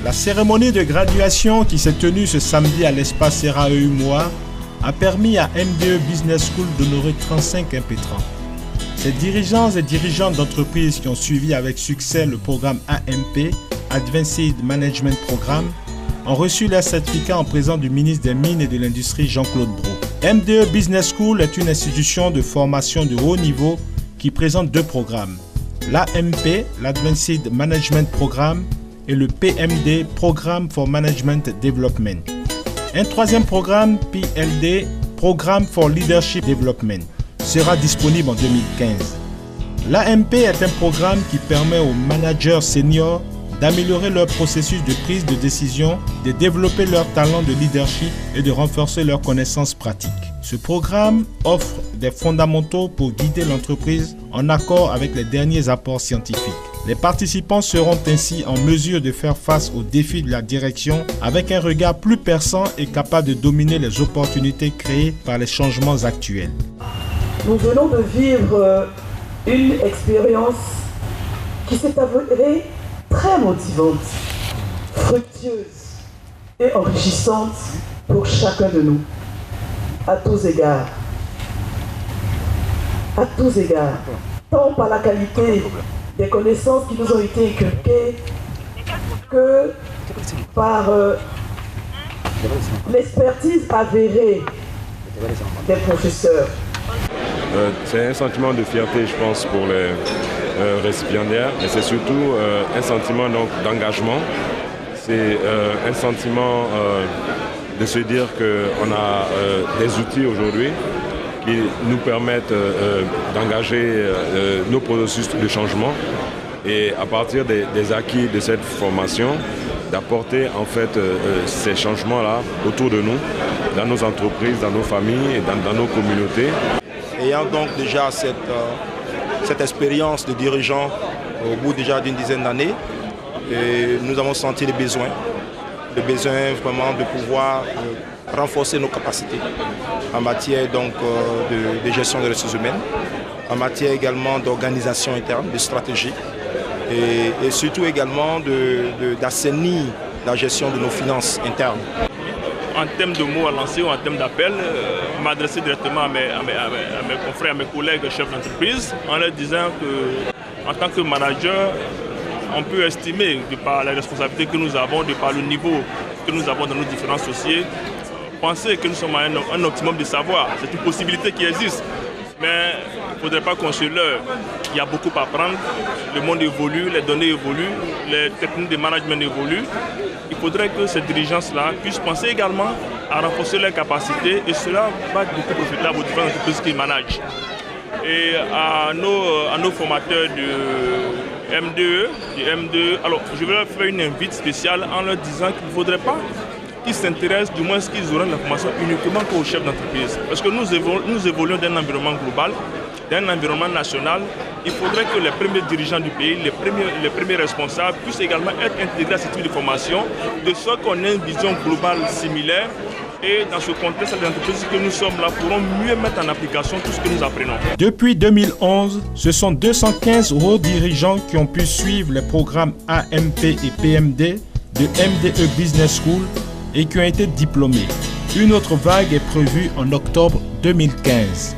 La cérémonie de graduation qui s'est tenue ce samedi à l'espace RAEU Moa a permis à MDE Business School d'honorer 35 impétrants. Ces dirigeants et dirigeantes d'entreprises qui ont suivi avec succès le programme AMP, Advanced Management Programme, ont reçu leur certificat en présence du ministre des Mines et de l'Industrie Jean-Claude Brault. MDE Business School est une institution de formation de haut niveau qui présente deux programmes. L'AMP, l'Advanced Management Programme, et le PMD, Programme for Management Development. Un troisième programme, PLD, Programme for Leadership Development, sera disponible en 2015. L'AMP est un programme qui permet aux managers seniors d'améliorer leur processus de prise de décision, de développer leur talent de leadership et de renforcer leurs connaissances pratiques. Ce programme offre des fondamentaux pour guider l'entreprise en accord avec les derniers apports scientifiques. Les participants seront ainsi en mesure de faire face aux défis de la direction avec un regard plus perçant et capable de dominer les opportunités créées par les changements actuels. Nous venons de vivre une expérience qui s'est avérée très motivante, fructueuse et enrichissante pour chacun de nous, à tous égards. À tous égards, tant par la qualité des connaissances qui nous ont été inculquées que par l'expertise avérée des professeurs. C'est un sentiment de fierté, je pense, pour les récipiendaires, mais c'est surtout un sentiment d'engagement. C'est un sentiment de se dire qu'on a des outils aujourd'hui qui nous permettent d'engager nos processus de changement et à partir des acquis de cette formation, d'apporter en fait ces changements-là autour de nous, dans nos entreprises, dans nos familles et dans nos communautés. Ayant donc déjà cette expérience de dirigeant au bout déjà d'une dizaine d'années, nous avons senti le besoin vraiment de pouvoir renforcer nos capacités en matière donc, de gestion des ressources humaines, en matière également d'organisation interne, de stratégie et surtout également d'assainir la gestion de nos finances internes. En termes de mots à lancer ou en termes d'appel, m'adresser directement à mes confrères, à mes collègues chefs d'entreprise en leur disant qu'en tant que manager, on peut estimer, de par la responsabilité que nous avons, de par le niveau que nous avons dans nos différents dossiers, penser que nous sommes à un optimum de savoir. C'est une possibilité qui existe. Mais il ne faudrait pas qu'on se leurre. Il y a beaucoup à apprendre. Le monde évolue, les données évoluent, les techniques de management évoluent. Il faudrait que ces dirigeants-là puissent penser également à renforcer leurs capacités et cela va être beaucoup profitable aux différentes entreprises qu'ils managent. Et à nos formateurs de MDE, alors je vais leur faire une invite spéciale en leur disant qu'il ne faudrait pas qu'ils s'intéressent, du moins qu'ils auront la formation uniquement qu'aux chefs d'entreprise. Parce que nous évoluons d'un environnement global, d'un environnement national. Il faudrait que les premiers dirigeants du pays, les premiers responsables puissent également être intégrés à ce type de formation, de sorte qu'on ait une vision globale similaire. Et dans ce contexte, les entreprises que nous sommes là pourront mieux mettre en application tout ce que nous apprenons. Depuis 2011, ce sont 215 hauts dirigeants qui ont pu suivre les programmes AMP et PMD de MDE Business School et qui ont été diplômés. Une autre vague est prévue en octobre 2015.